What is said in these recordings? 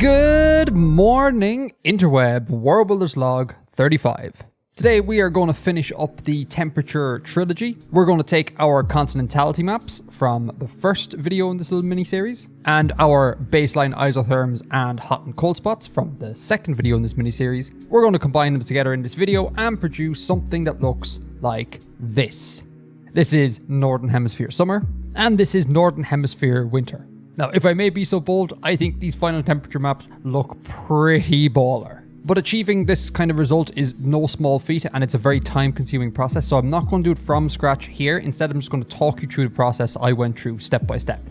Good morning, interweb. Worldbuilder's log 35. Today we are going to finish up the temperature trilogy. We're going to take our continentality maps from the first video in this little mini-series and our baseline isotherms and hot and cold spots from the second video in this mini-series. We're going to combine them together in this video and produce something that looks like this. This is Northern Hemisphere summer and this is Northern Hemisphere winter. Now, if I may be so bold, I think these final temperature maps look pretty baller. But achieving this kind of result is no small feat and it's a very time-consuming process, so I'm not going to do it from scratch here. Instead, I'm just going to talk you through the process I went through step by step.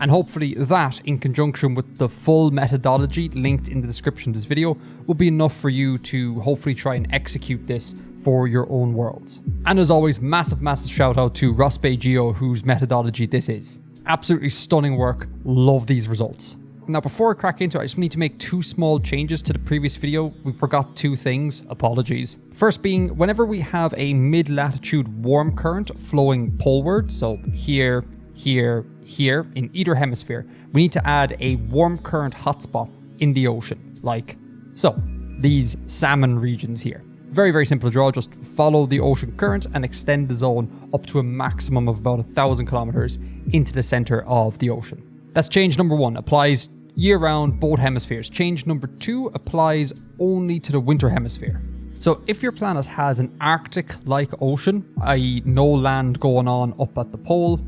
And hopefully that, in conjunction with the full methodology linked in the description of this video, will be enough for you to hopefully try and execute this for your own worlds. And as always, massive shout out to Rospe Geo, whose methodology this is. Absolutely stunning work. Love these results. Now, before I crack into it, I just need to make two small changes to the previous video. We forgot two things. Apologies. First being, whenever we have a mid-latitude warm current flowing poleward, so here, in either hemisphere, we need to add a warm current hotspot in the ocean, like so. These salmon regions here. Very simple to draw. Just follow the ocean current and extend the zone up to a maximum of about 1,000 kilometers into the center of the ocean. That's change number one. Applies year-round, both hemispheres. Change number two applies only to the winter hemisphere. So if your planet has an Arctic-like ocean, i.e. no land going on up at the pole,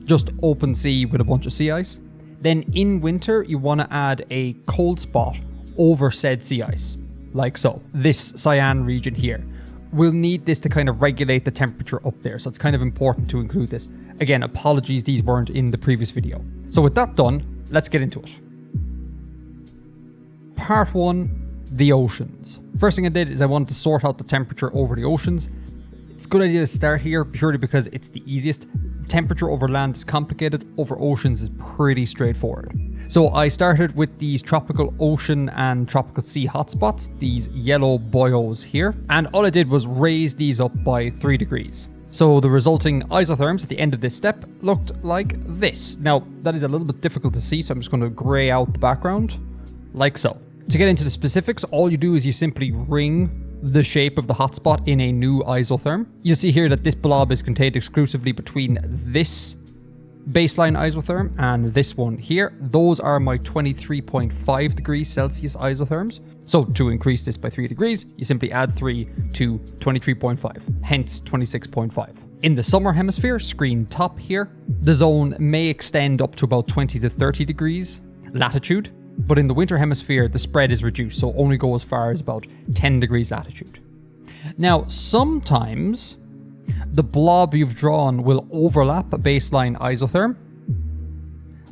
just open sea with a bunch of sea ice, then in winter you want to add a cold spot over said sea ice, like so. This cyan region here. We'll need this to kind of regulate the temperature up there, so it's kind of important to include this. Again, apologies these weren't in the previous video. So with that done, let's get into it. Part 1, the oceans. First thing I did is I wanted to sort out the temperature over the oceans. It's a good idea to start here purely because it's the easiest. Temperature over land is complicated, over oceans is pretty straightforward. So I started with these tropical ocean and tropical sea hotspots, these yellow boyos here, and all I did was raise these up by 3 degrees. So the resulting isotherms at the end of this step looked like this. Now, that is a little bit difficult to see, so I'm just going to grey out the background, like so. To get into the specifics, all you do is you simply ring the shape of the hotspot in a new isotherm. You'll see here that this blob is contained exclusively between this baseline isotherm and this one here. Those are my 23.5 degrees Celsius isotherms. So to increase this by 3 degrees, you simply add 3 to 23.5, hence 26.5. In the summer hemisphere, screen top here, the zone may extend up to about 20 to 30 degrees latitude. But in the winter hemisphere, the spread is reduced, so only go as far as about 10 degrees latitude. Now, sometimes the blob you've drawn will overlap a baseline isotherm,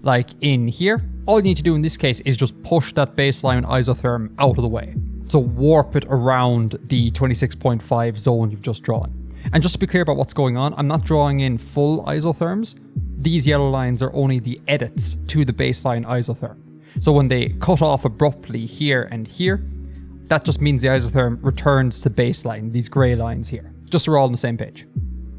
like in here. All you need to do in this case is just push that baseline isotherm out of the way. So warp it around the 26.5 zone you've just drawn. And just to be clear about what's going on, I'm not drawing in full isotherms. These yellow lines are only the edits to the baseline isotherm. So when they cut off abruptly here and here, that just means the isotherm returns to baseline, these grey lines here, just so we're all on the same page.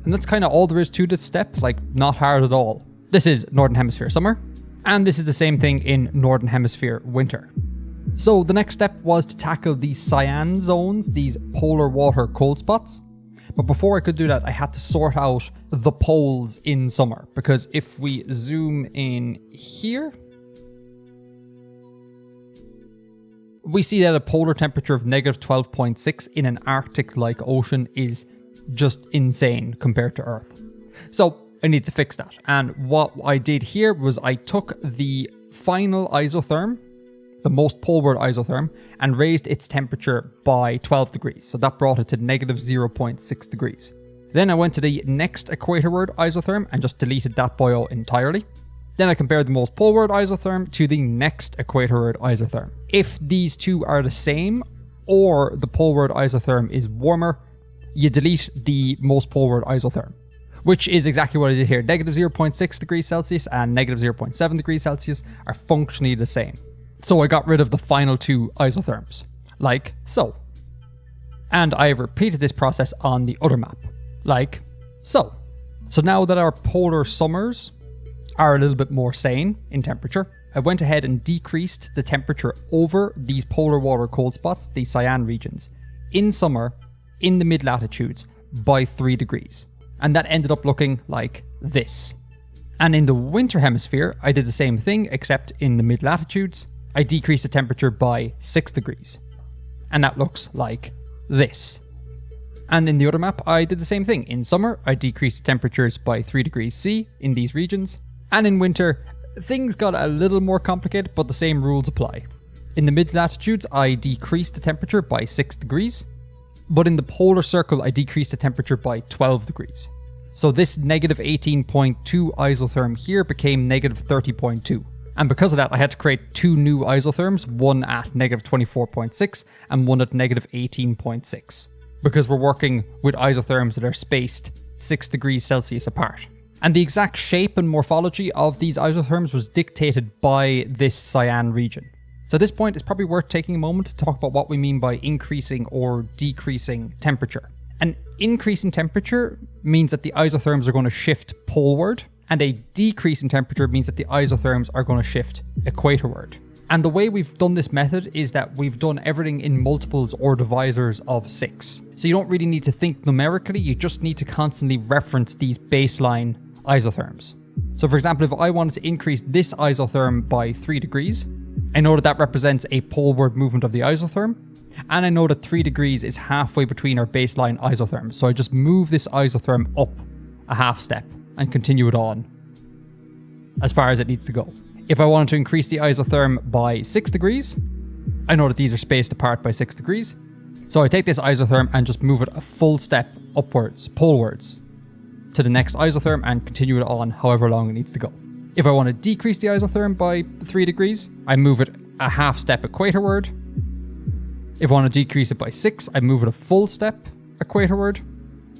And that's kind of all there is to this step, like not hard at all. This is Northern Hemisphere summer, and this is the same thing in Northern Hemisphere winter. So the next step was to tackle these cyan zones, these polar water cold spots. But before I could do that, I had to sort out the poles in summer, because if we zoom in here, we see that a polar temperature of negative 12.6 in an Arctic-like ocean is just insane compared to Earth. So I need to fix that. And what I did here was I took the final isotherm, the most poleward isotherm, and raised its temperature by 12 degrees. So that brought it to negative 0.6 degrees. Then I went to the next equatorward isotherm and just deleted that boyo entirely. Then I compared the most poleward isotherm to the next equatorward isotherm. If these two are the same, or the poleward isotherm is warmer, you delete the most poleward isotherm, which is exactly what I did here. Negative 0.6 degrees Celsius and negative 0.7 degrees Celsius are functionally the same. So I got rid of the final two isotherms, like so. And I have repeated this process on the other map, like so. So now that our polar summers are a little bit more sane in temperature, I went ahead and decreased the temperature over these polar water cold spots, these cyan regions, in summer, in the mid-latitudes, by 3 degrees. And that ended up looking like this. And in the winter hemisphere, I did the same thing, except in the mid-latitudes, I decreased the temperature by 6 degrees. And that looks like this. And in the other map, I did the same thing. In summer, I decreased the temperatures by 3 degrees C in these regions. And in winter, things got a little more complicated, but the same rules apply. In the mid-latitudes, I decreased the temperature by 6 degrees. But in the polar circle, I decreased the temperature by 12 degrees. So this negative 18.2 isotherm here became negative 30.2. And because of that, I had to create 2 new isotherms, one at negative 24.6 and one at negative 18.6. Because we're working with isotherms that are spaced 6 degrees Celsius apart. And the exact shape and morphology of these isotherms was dictated by this cyan region. So at this point, it's probably worth taking a moment to talk about what we mean by increasing or decreasing temperature. An increase in temperature means that the isotherms are going to shift poleward, and a decrease in temperature means that the isotherms are going to shift equatorward. And the way we've done this method is that we've done everything in multiples or divisors of 6. So you don't really need to think numerically, you just need to constantly reference these baseline isotherms. So for example, if I wanted to increase this isotherm by 3 degrees, I know that that represents a poleward movement of the isotherm, and I know that 3 degrees is halfway between our baseline isotherms. So I just move this isotherm up a half step and continue it on as far as it needs to go. If I wanted to increase the isotherm by 6 degrees, I know that these are spaced apart by 6 degrees. So I take this isotherm and just move it a full step upwards, polewards, to the next isotherm and continue it on however long it needs to go. If I want to decrease the isotherm by 3 degrees, I move it a half step equatorward. If I want to decrease it by 6, I move it a full step equatorward.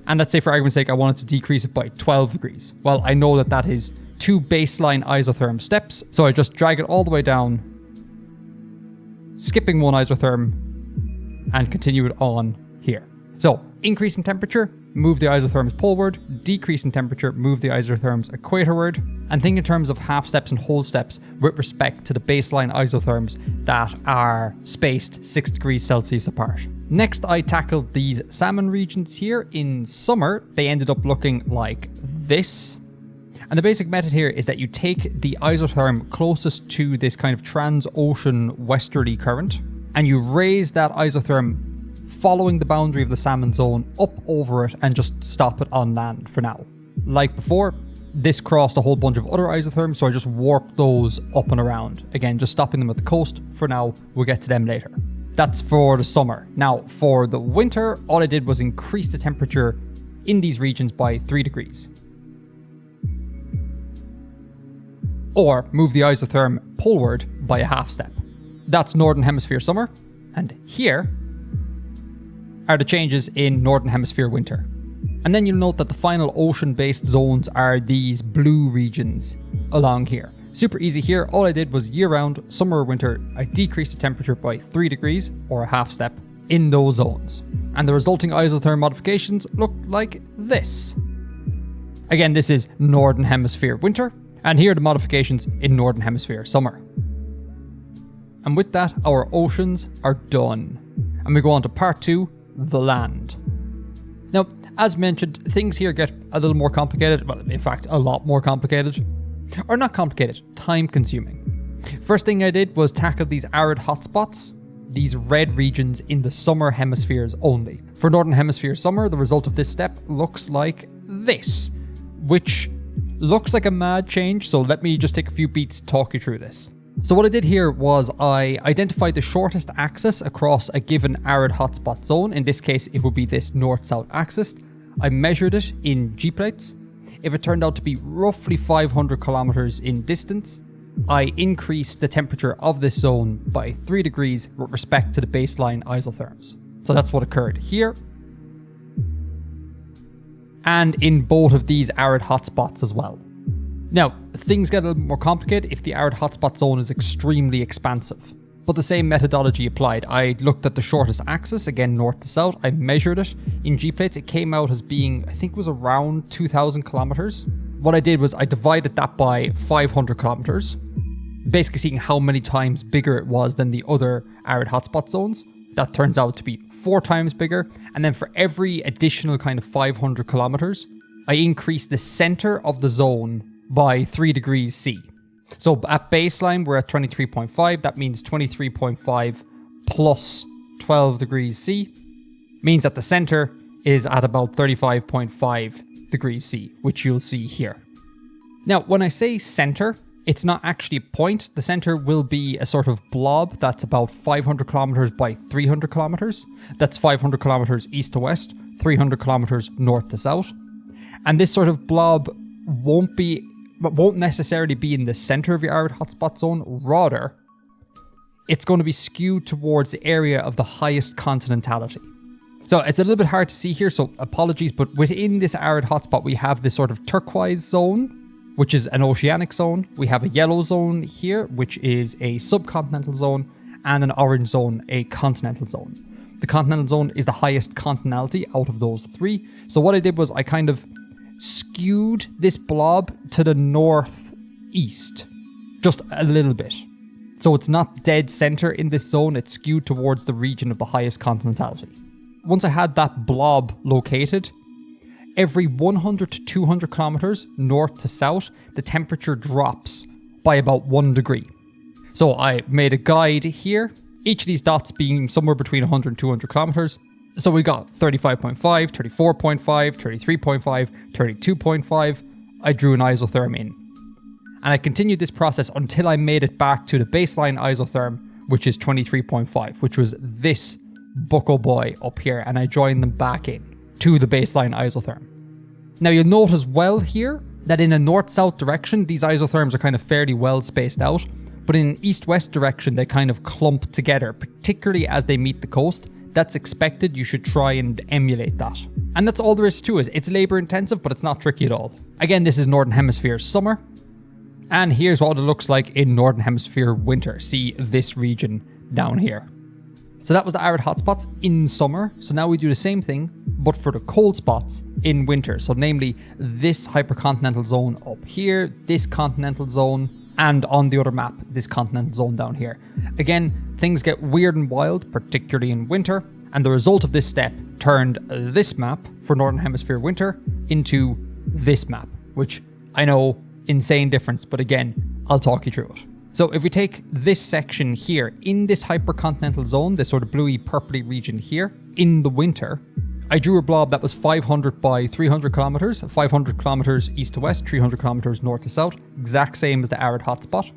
And let's say for argument's sake, I wanted to decrease it by 12 degrees. Well, I know that that is 2 baseline isotherm steps, so I just drag it all the way down, skipping 1 isotherm, and continue it on here. So, increase in temperature, move the isotherms poleward, decrease in temperature, move the isotherms equatorward, and think in terms of half steps and whole steps with respect to the baseline isotherms that are spaced 6 degrees Celsius apart. Next, I tackled these salmon regions here. In summer, they ended up looking like this. And the basic method here is that you take the isotherm closest to this kind of trans-ocean westerly current, and you raise that isotherm following the boundary of the salmon zone up over it and just stop it on land for now. Like before, this crossed a whole bunch of other isotherms, so I just warped those up and around. Again, just stopping them at the coast for now. We'll get to them later. That's for the summer. Now, for the winter, all I did was increase the temperature in these regions by 3 degrees. Or move the isotherm poleward by a half step. That's Northern Hemisphere summer. And here are the changes in Northern Hemisphere winter. And then you'll note that the final ocean-based zones are these blue regions along here. Super easy here. All I did was year-round, summer or winter, I decreased the temperature by 3 degrees, or a half step, in those zones. And the resulting isotherm modifications look like this. Again, this is Northern Hemisphere winter, and here are the modifications in Northern Hemisphere summer. And with that, our oceans are done. And we go on to part 2, the land. Now, as mentioned, things here get a little more complicated. Well, in fact, a lot more complicated. Or not complicated, time-consuming. First thing I did was tackle these arid hot spots, these red regions in the summer hemispheres only. For Northern Hemisphere summer, the result of this step looks like this, which looks like a mad change, so let me just take a few beats to talk you through this. So what I did here was I identified the shortest axis across a given arid hotspot zone. In this case, it would be this north-south axis. I measured it in G-plates. If it turned out to be roughly 500 kilometers in distance, I increased the temperature of this zone by 3 degrees with respect to the baseline isotherms. So that's what occurred here. And in both of these arid hotspots as well. Now, things get a little more complicated if the arid hotspot zone is extremely expansive. But the same methodology applied. I looked at the shortest axis, again north to south. I measured it in G-plates. It came out as being, I think it was around 2,000 kilometers. what I did was I divided that by 500 kilometers, basically seeing how many times bigger it was than the other arid hotspot zones. That turns out to be 4 times bigger. And then for every additional kind of 500 kilometers, I increased the center of the zone by 3 degrees C. So at baseline, we're at 23.5. That means 23.5 plus 12 degrees C means that the center is at about 35.5 degrees C, which you'll see here. Now, when I say center, it's not actually a point. The center will be a sort of blob that's about 500 kilometers by 300 kilometers. That's 500 kilometers east to west, 300 kilometers north to south. And this sort of blob won't necessarily be in the center of your arid hotspot zone. Rather, it's going to be skewed towards the area of the highest continentality. So it's a little bit hard to see here, so apologies, but within this arid hotspot, we have this sort of turquoise zone, which is an oceanic zone. We have a yellow zone here, which is a subcontinental zone, and an orange zone, a continental zone. The continental zone is the highest continentality out of those 3. So what I did was I kind of skewed this blob to the northeast, just a little bit. So it's not dead center in this zone, it's skewed towards the region of the highest continentality. Once I had that blob located, every 100 to 200 kilometers north to south, the temperature drops by about 1 degree. So I made a guide here, each of these dots being somewhere between 100 and 200 kilometers. So we got 35.5, 34.5, 33.5, 32.5. I drew an isotherm in. And I continued this process until I made it back to the baseline isotherm, which is 23.5, which was this bucko boy up here, and I joined them back in to the baseline isotherm. Now you'll note as well here that in a north-south direction, these isotherms are kind of fairly well spaced out, but in an east-west direction, they kind of clump together, particularly as they meet the coast. That's expected. You should try and emulate that. And that's all there is to it. It's labor intensive, but it's not tricky at all. Again, this is Northern Hemisphere summer. And here's what it looks like in Northern Hemisphere winter. See this region down here. So that was the arid hotspots in summer. So now we do the same thing, but for the cold spots in winter. So namely this hypercontinental zone up here, this continental zone, and on the other map, this continental zone down here. Again, things get weird and wild, particularly in winter. And the result of this step turned this map for Northern Hemisphere winter into this map, which I know, insane difference, but again, I'll talk you through it. So if we take this section here, in this hypercontinental zone, this sort of bluey purpley region here, in the winter, I drew a blob that was 500 by 300 kilometers, 500 kilometers east to west, 300 kilometers north to south, exact same as the arid hotspot,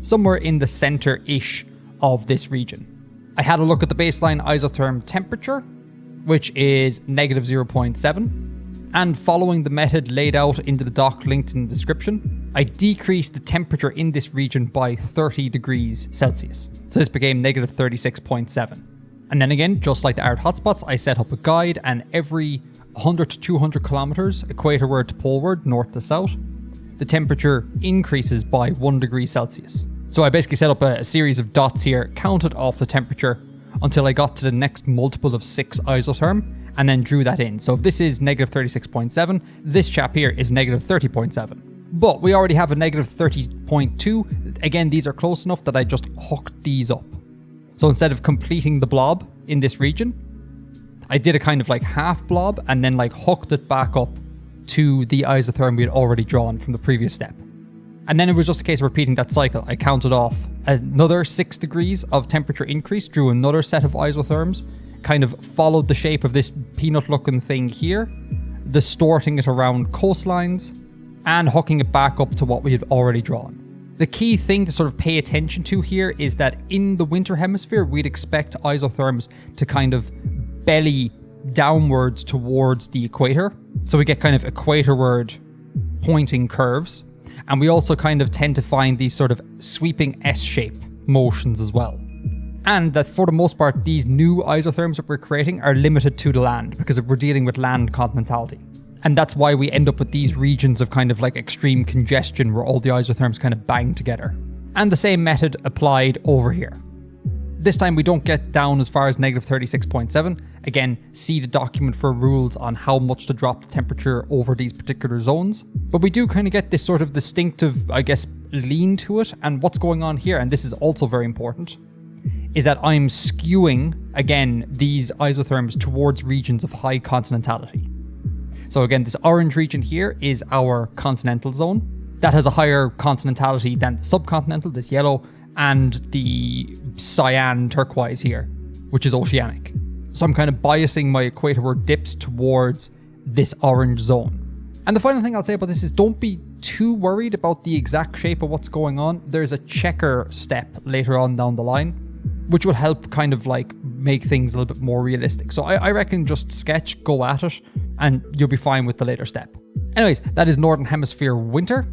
somewhere in the center-ish of this region. I had a look at the baseline isotherm temperature, which is negative 0.7. And following the method laid out in the doc linked in the description, I decreased the temperature in this region by 30 degrees Celsius. So this became negative 36.7. And then again, just like the arid hotspots, I set up a guide, and every 100 to 200 kilometers, equatorward to poleward, north to south, the temperature increases by 1 degree Celsius. So I basically set up a series of dots here, counted off the temperature until I got to the next multiple of 6 isotherm, and then drew that in. So if this is negative 36.7, this chap here is negative 30.7. But we already have a negative 30.2. Again, these are close enough that I just hooked these up. So instead of completing the blob in this region, I did a kind of like half blob and then like hooked it back up to the isotherm we had already drawn from the previous step. And then it was just a case of repeating that cycle. I counted off another 6 degrees of temperature increase, drew another set of isotherms, kind of followed the shape of this peanut looking thing here, distorting it around coastlines, and hooking it back up to what we had already drawn. The key thing to sort of pay attention to here is that in the winter hemisphere, we'd expect isotherms to kind of belly downwards towards the equator. So we get kind of equatorward pointing curves. And we also kind of tend to find these sort of sweeping S-shape motions as well. And that for the most part, these new isotherms that we're creating are limited to the land because we're dealing with land continentality. And that's why we end up with these regions of kind of like extreme congestion where all the isotherms kind of bang together. And the same method applied over here. This time we don't get down as far as -36.7. Again, see the document for rules on how much to drop the temperature over these particular zones. But we do kind of get this sort of distinctive, I guess, lean to it. And what's going on here, and this is also very important, is that I'm skewing, again, these isotherms towards regions of high continentality. So again, this orange region here is our continental zone. That has a higher continentality than the subcontinental, this yellow, and the cyan turquoise here, which is oceanic. So I'm kind of biasing my equator dips towards this orange zone. And the final thing I'll say about this is don't be too worried about the exact shape of what's going on. There's a checker step later on down the line, which will help kind of like make things a little bit more realistic. So I reckon just sketch, go at it, and you'll be fine with the later step. Anyways, that is Northern Hemisphere winter.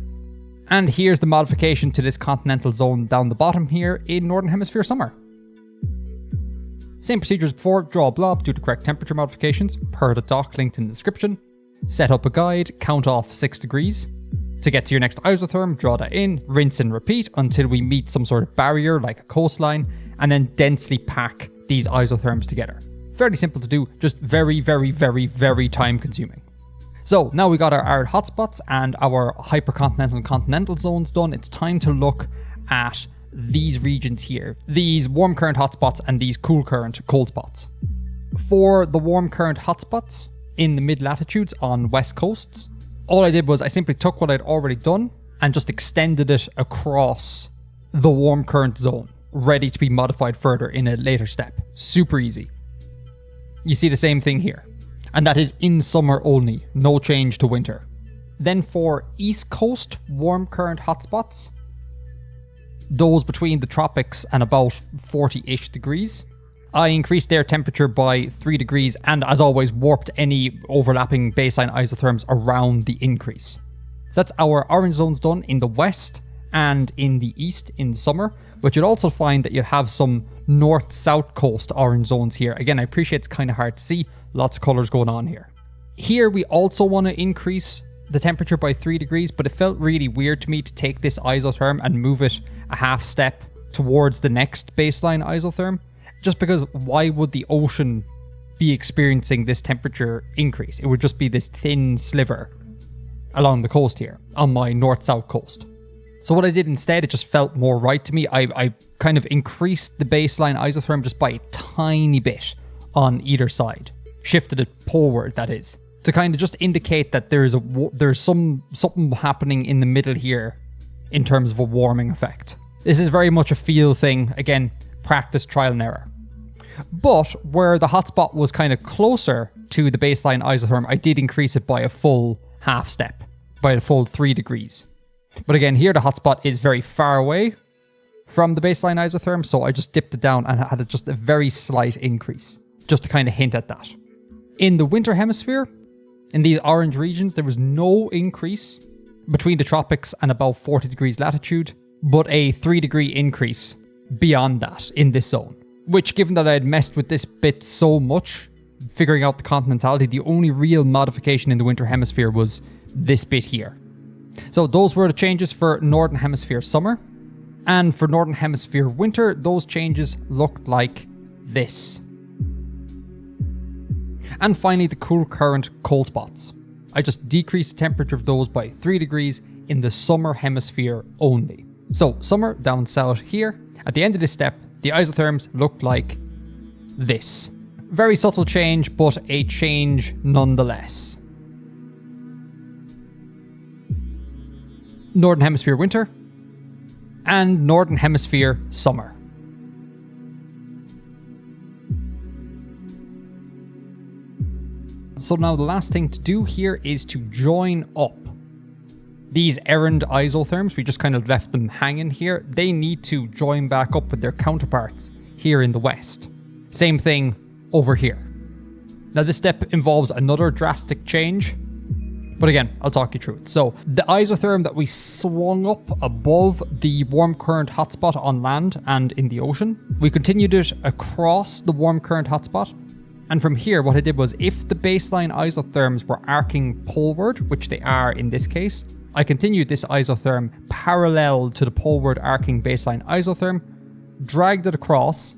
And here's the modification to this continental zone down the bottom here in Northern Hemisphere summer. Same procedure as before, draw a blob, do the correct temperature modifications per the doc linked in the description. Set up a guide, count off 6 degrees. To get to your next isotherm, draw that in, rinse and repeat until we meet some sort of barrier like a coastline, and then densely pack these isotherms together. Fairly simple to do, just very, very, very, very time consuming. So now we got our arid hotspots and our hypercontinental and continental zones done. It's time to look at these regions here, these warm current hotspots and these cool current cold spots. For the warm current hotspots in the mid latitudes on west coasts, all I did was I simply took what I'd already done and just extended it across the warm current zone, ready to be modified further in a later step. Super easy. You see the same thing here. And that is in summer only, no change to winter. Then for East Coast warm current hotspots, those between the tropics and about 40-ish degrees, I increased their temperature by 3 degrees and, as always, warped any overlapping baseline isotherms around the increase. So that's our orange zones done in the west and in the east in summer, but you'll also find that you'll have some north-south coast orange zones here. Again, I appreciate it's kind of hard to see. Lots of colors going on here. Here we also want to increase the temperature by 3 degrees, but it felt really weird to me to take this isotherm and move it a half step towards the next baseline isotherm, just because why would the ocean be experiencing this temperature increase? It would just be this thin sliver along the coast here on my north-south coast. So what I did instead, it just felt more right to me. I kind of increased the baseline isotherm just by a tiny bit on either side. Shifted it poleward, that is, to kind of just indicate that there's something happening in the middle here in terms of a warming effect. This is very much a feel thing. Again, practice, trial and error. But where the hotspot was kind of closer to the baseline isotherm, I did increase it by a full half step, by a full 3 degrees. But again, here the hotspot is very far away from the baseline isotherm, so I just dipped it down and had just a very slight increase, just to kind of hint at that. In the winter hemisphere, in these orange regions, there was no increase between the tropics and about 40 degrees latitude, but a 3 degree increase beyond that in this zone. Which, given that I had messed with this bit so much, figuring out the continentality, the only real modification in the winter hemisphere was this bit here. So those were the changes for Northern Hemisphere summer. And for Northern Hemisphere winter, those changes looked like this. And finally, the cool current cold spots. I just decreased the temperature of those by 3 degrees in the summer hemisphere only. So summer down south here. At the end of this step, the isotherms looked like this. Very subtle change, but a change nonetheless. Northern Hemisphere winter and Northern Hemisphere summer. So now the last thing to do here is to join up these errand isotherms. We just kind of left them hanging here. They need to join back up with their counterparts here in the west. Same thing over here. Now this step involves another drastic change, but again, I'll talk you through it. So the isotherm that we swung up above the warm current hotspot on land and in the ocean, we continued it across the warm current hotspot. And from here, what I did was, if the baseline isotherms were arcing poleward, which they are in this case, I continued this isotherm parallel to the poleward arcing baseline isotherm, dragged it across,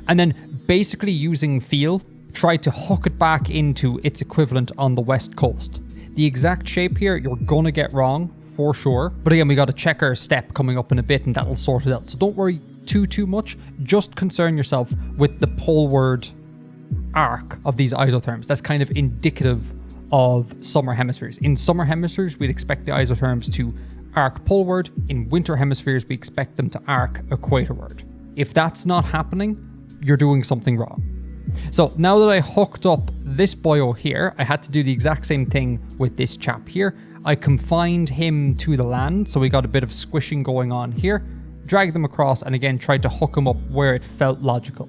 And then basically using feel, try to hook it back into its equivalent on the west coast. The exact shape here, you're gonna get wrong, for sure. But again, we got a checker step coming up in a bit and that'll sort it out. So don't worry too much. Just concern yourself with the poleward arc of these isotherms. That's kind of indicative of summer hemispheres. In summer hemispheres, we'd expect the isotherms to arc poleward. In winter hemispheres, we expect them to arc equatorward. If that's not happening, you're doing something wrong. So now that I hooked up this boyo here, I had to do the exact same thing with this chap here. I confined him to the land, so we got a bit of squishing going on here, dragged them across, and again tried to hook him up where it felt logical.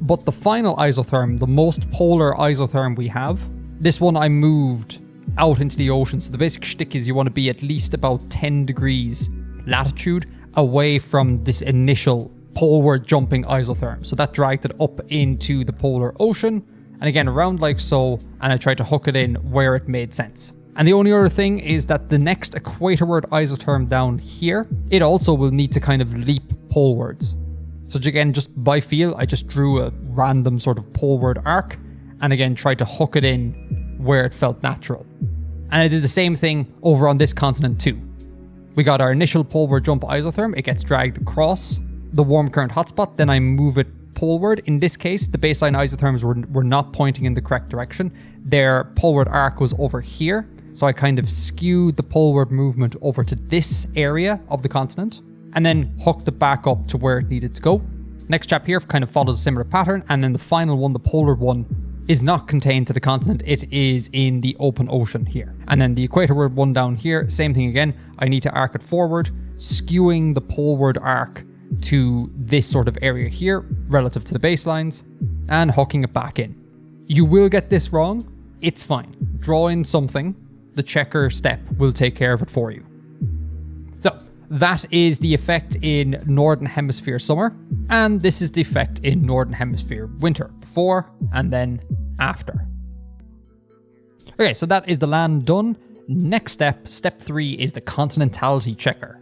But the final isotherm, the most polar isotherm we have, this one I moved out into the ocean. So the basic shtick is you want to be at least about 10 degrees latitude away from this initial poleward jumping isotherm. So that dragged it up into the polar ocean, and again around like so, and I tried to hook it in where it made sense. And the only other thing is that the next equatorward isotherm down here, it also will need to kind of leap polewards. So again, just by feel, I just drew a random sort of poleward arc, and again tried to hook it in where it felt natural. And I did the same thing over on this continent too. We got our initial poleward jump isotherm, it gets dragged across the warm current hotspot, then I move it poleward. In this case, the baseline isotherms were not pointing in the correct direction. Their poleward arc was over here, so I kind of skewed the poleward movement over to this area of the continent, and then hooked it back up to where it needed to go. Next chap here kind of follows a similar pattern, and then the final one, the polar one, is not contained to the continent, it is in the open ocean here. And then the equatorward one down here, same thing again, I need to arc it forward, skewing the poleward arc to this sort of area here relative to the baselines, and hooking it back in. You will get this wrong, it's fine. Draw in something, the checker step will take care of it for you. So that is the effect in Northern Hemisphere summer, and this is the effect in Northern Hemisphere winter, before and then after. Okay, so that is the land done. Next step, step 3, is the Continentality checker.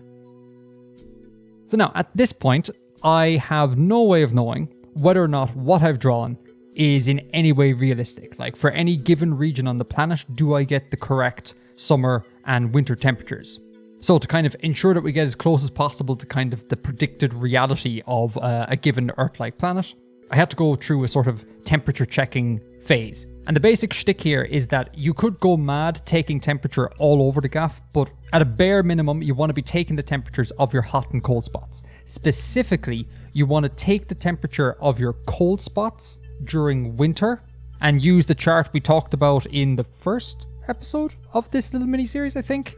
So now, at this point, I have no way of knowing whether or not what I've drawn is in any way realistic. Like, for any given region on the planet, do I get the correct summer and winter temperatures? So to kind of ensure that we get as close as possible to kind of the predicted reality of a given Earth-like planet, I had to go through a sort of temperature checking phase. And the basic shtick here is that you could go mad taking temperature all over the gaff, but at a bare minimum, you want to be taking the temperatures of your hot and cold spots. Specifically, you want to take the temperature of your cold spots during winter and use the chart we talked about in the first episode of this little mini-series, I think,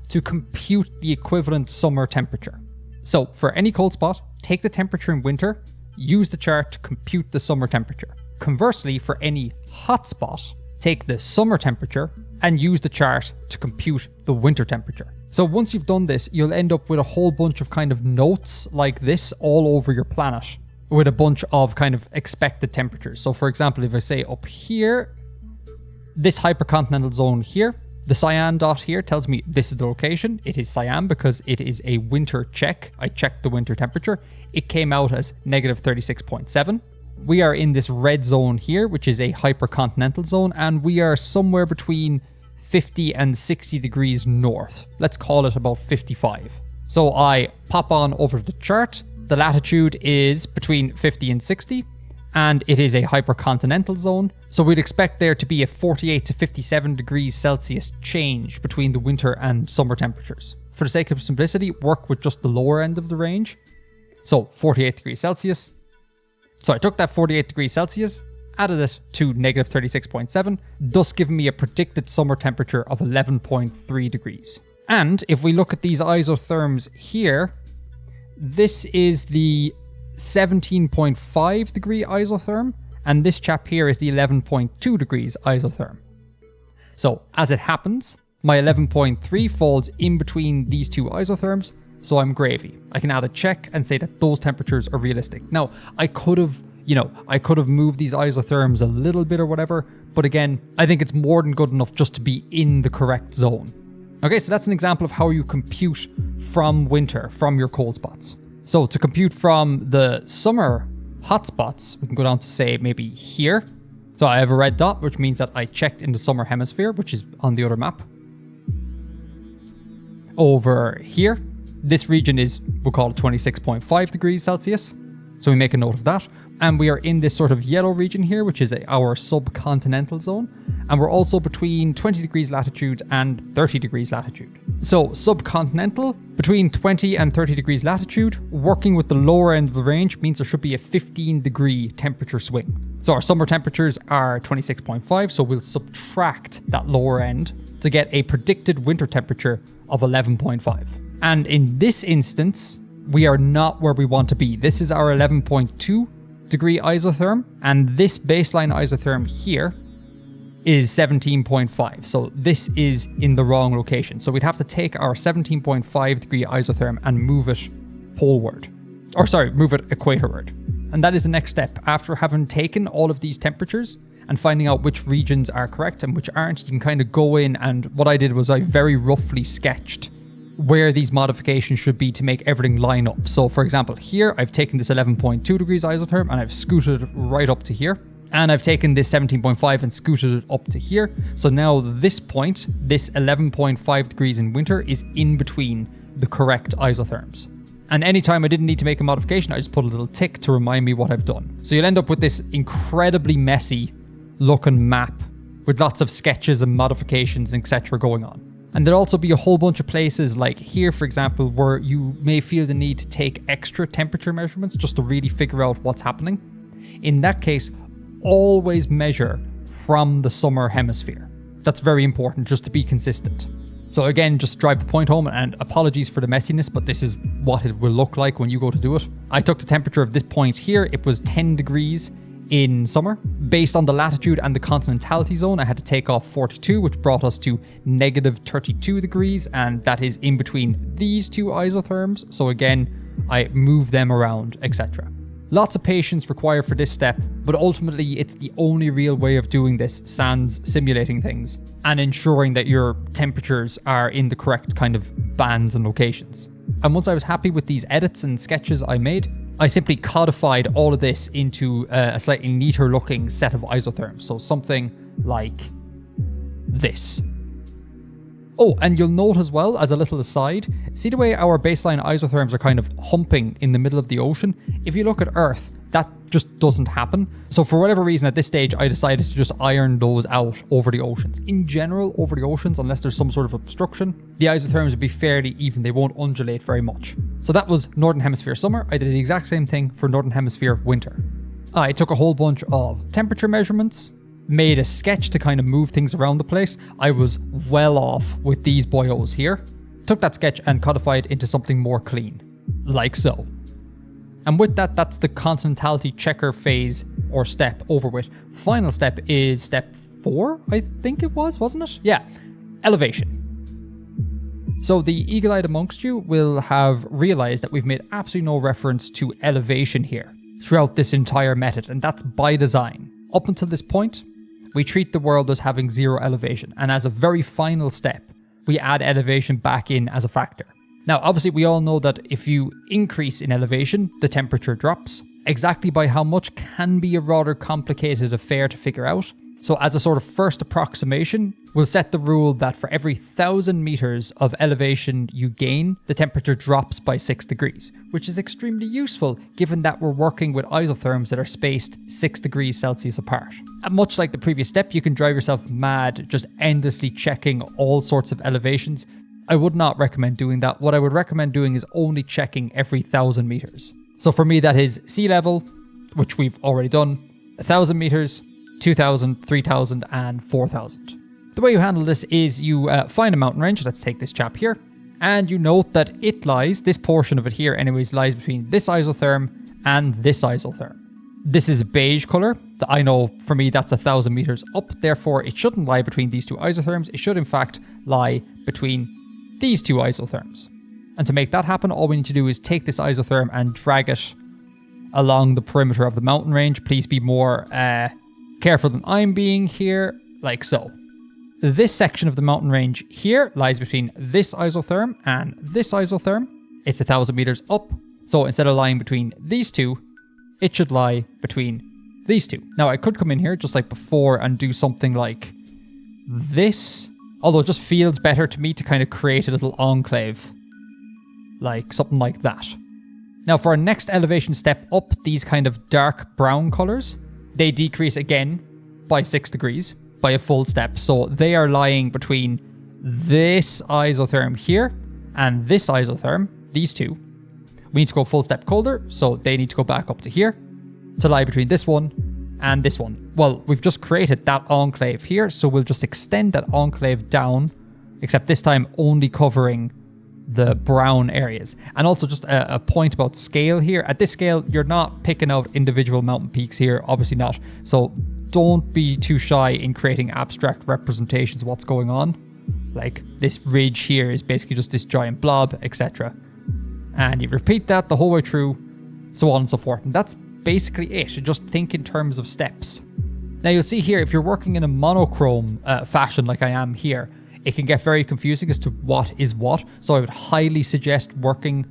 to compute the equivalent summer temperature. So for any cold spot, take the temperature in winter, use the chart to compute the summer temperature. Conversely, for any hot spot, take the summer temperature and use the chart to compute the winter temperature. So once you've done this, you'll end up with a whole bunch of kind of notes like this all over your planet with a bunch of kind of expected temperatures. So for example, if I say up here, this hypercontinental zone here, the cyan dot here tells me this is the location. It is cyan because it is a winter check. I checked the winter temperature. It came out as negative 36.7. We are in this red zone here, which is a hypercontinental zone, and we are somewhere between 50 and 60 degrees north. Let's call it about 55. So I pop on over to the chart. The latitude is between 50 and 60, and it is a hypercontinental zone. So we'd expect there to be a 48 to 57 degrees Celsius change between the winter and summer temperatures. For the sake of simplicity, work with just the lower end of the range. So 48 degrees Celsius. So I took that 48 degrees Celsius, added it to negative 36.7, thus giving me a predicted summer temperature of 11.3 degrees. And if we look at these isotherms here, this is the 17.5 degree isotherm, and this chap here is the 11.2 degrees isotherm. So as it happens, my 11.3 falls in between these two isotherms, so I'm gravy. I can add a check and say that those temperatures are realistic. Now, I could have moved these isotherms a little bit or whatever, but again, I think it's more than good enough just to be in the correct zone. Okay, so that's an example of how you compute from winter, from your cold spots. So to compute from the summer hotspots, we can go down to say maybe here. So I have a red dot, which means that I checked in the summer hemisphere, which is on the other map. Over here, this region is, we'll call it 26.5 degrees Celsius. So we make a note of that. And we are in this sort of yellow region here, which is our subcontinental zone. And we're also between 20 degrees latitude and 30 degrees latitude. So subcontinental, between 20 and 30 degrees latitude, working with the lower end of the range means there should be a 15-degree temperature swing. So our summer temperatures are 26.5, so we'll subtract that lower end to get a predicted winter temperature of 11.5. And in this instance, we are not where we want to be. This is our 11.2 degree isotherm, and this baseline isotherm here is 17.5. So this is in the wrong location. So we'd have to take our 17.5 degree isotherm and move it poleward. Or sorry, move it equatorward. And that is the next step. After having taken all of these temperatures and finding out which regions are correct and which aren't, you can kind of go in, and what I did was I very roughly sketched where these modifications should be to make everything line up. So for example, here I've taken this 11.2 degrees isotherm and I've scooted it right up to here. And I've taken this 17.5 and scooted it up to here. So now this point, this 11.5 degrees in winter, is in between the correct isotherms. And anytime I didn't need to make a modification, I just put a little tick to remind me what I've done. So you'll end up with this incredibly messy looking map with lots of sketches and modifications and etc. going on. And there'll also be a whole bunch of places like here, for example, where you may feel the need to take extra temperature measurements just to really figure out what's happening. In that case, always measure from the summer hemisphere. That's very important, just to be consistent. So again, just to drive the point home, and apologies for the messiness, but this is what it will look like when you go to do it. I took the temperature of this point here. It was 10 degrees in summer. Based on the latitude and the continentality zone, I had to take off 42, which brought us to negative 32 degrees, and that is in between these two isotherms. So again, I move them around, etc. Lots of patience required for this step, but ultimately it's the only real way of doing this, sans simulating things and ensuring that your temperatures are in the correct kind of bands and locations. And once I was happy with these edits and sketches I made, I simply codified all of this into a slightly neater looking set of isotherms. So something like this. Oh, and you'll note as well, as a little aside, see the way our baseline isotherms are kind of humping in the middle of the ocean? If you look at Earth, that just doesn't happen. So for whatever reason at this stage, I decided to just iron those out over the oceans. In general, over the oceans, unless there's some sort of obstruction, the isotherms would be fairly even. They won't undulate very much. So that was Northern Hemisphere summer. I did the exact same thing for Northern Hemisphere winter. I took a whole bunch of temperature measurements, made a sketch to kind of move things around the place. I was well off with these boyos here. Took that sketch and codified into something more clean, like so. And with that, that's the continentality checker phase or step over with. Final step is step 4, I think it was, wasn't it? Yeah, elevation. So the eagle-eyed amongst you will have realized that we've made absolutely no reference to elevation here throughout this entire method, and that's by design. Up until this point, we treat the world as having 0 elevation, and as a very final step, we add elevation back in as a factor. Now, obviously, we all know that if you increase in elevation, the temperature drops. Exactly by how much can be a rather complicated affair to figure out. So as a sort of first approximation, we'll set the rule that for every 1,000 meters of elevation you gain, the temperature drops by 6 degrees, which is extremely useful given that we're working with isotherms that are spaced 6 degrees Celsius apart. And much like the previous step, you can drive yourself mad just endlessly checking all sorts of elevations. I would not recommend doing that. What I would recommend doing is only checking every 1,000 meters. So for me, that is sea level, which we've already done, 1,000 meters, 2,000, 3,000, and 4,000. The way you handle this is you find a mountain range. Let's take this chap here. And you note that it lies, this portion of it here anyways, lies between this isotherm and this isotherm. This is a beige color. I know for me that's 1,000 meters up. Therefore, it shouldn't lie between these two isotherms. It should in fact lie between these two isotherms. And to make that happen, all we need to do is take this isotherm and drag it along the perimeter of the mountain range. Please be more careful than I'm being here, like so. This section of the mountain range here lies between this isotherm and this isotherm. It's 1,000 meters up. So instead of lying between these two, it should lie between these two. Now I could come in here just like before and do something like this, although it just feels better to me to kind of create a little enclave, like something like that. Now for our next elevation step up, these kind of dark brown colors, they decrease again by 6 degrees by a full step. So they are lying between this isotherm here and this isotherm, these two. We need to go full step colder, so they need to go back up to here to lie between this one and this one. Well, we've just created that enclave here, so we'll just extend that enclave down, except this time only covering the brown areas. And also just a point about scale here. At this scale, you're not picking out individual mountain peaks here, obviously not. So don't be too shy in creating abstract representations of what's going on. Like this ridge here is basically just this giant blob, etc. And you repeat that the whole way through, so on and so forth. And that's basically it. Just think in terms of steps. Now you'll see here, if you're working in a monochrome fashion like I am here, it can get very confusing as to what is what. So I would highly suggest working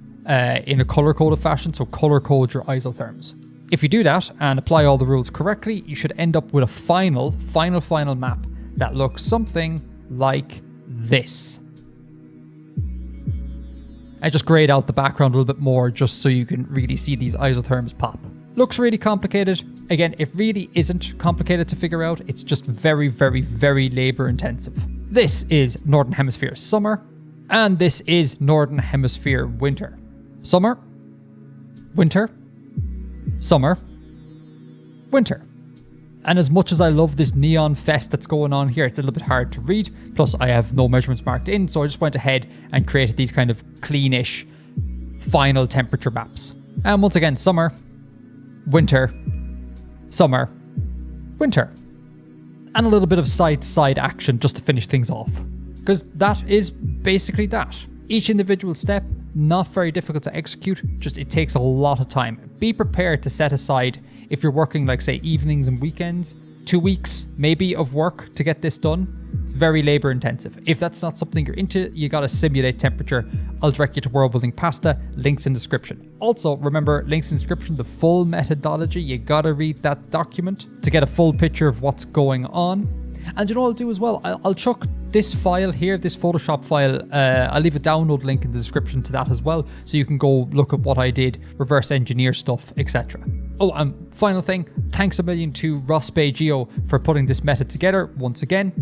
in a color-coded fashion, so color-code your isotherms. If you do that and apply all the rules correctly, you should end up with a final map that looks something like this. I just grayed out the background a little bit more just so you can really see these isotherms pop. Looks really complicated. Again, it really isn't complicated to figure out. It's just very, very, very labor intensive. This is Northern Hemisphere summer, and this is Northern Hemisphere winter. Summer, winter, summer, winter. And as much as I love this neon fest that's going on here, it's a little bit hard to read. Plus I have no measurements marked in, so I just went ahead and created these kind of cleanish final temperature maps. And once again, summer, winter, summer, winter. And a little bit of side-to-side action just to finish things off. Because that is basically that. Each individual step, not very difficult to execute, just it takes a lot of time. Be prepared to set aside, if you're working like say evenings and weekends, 2 weeks maybe of work to get this done. It's very labor intensive. If that's not something you're into, you gotta simulate temperature. I'll direct you to Worldbuildingpasta, links in description. Also, remember, links in description, the full methodology. You gotta read that document to get a full picture of what's going on. And you know what I'll do as well? I'll chuck this file here, this Photoshop file, I'll leave a download link in the description to that as well, so you can go look at what I did, reverse engineer stuff, etc. Oh, and final thing, thanks a million to Ross Bay Geo for putting this method together once again.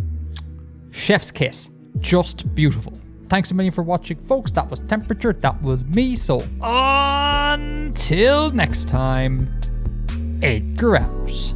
Chef's kiss, just beautiful. Thanks a million for watching, folks. That was temperature, that was me, so until next time, Edgar out.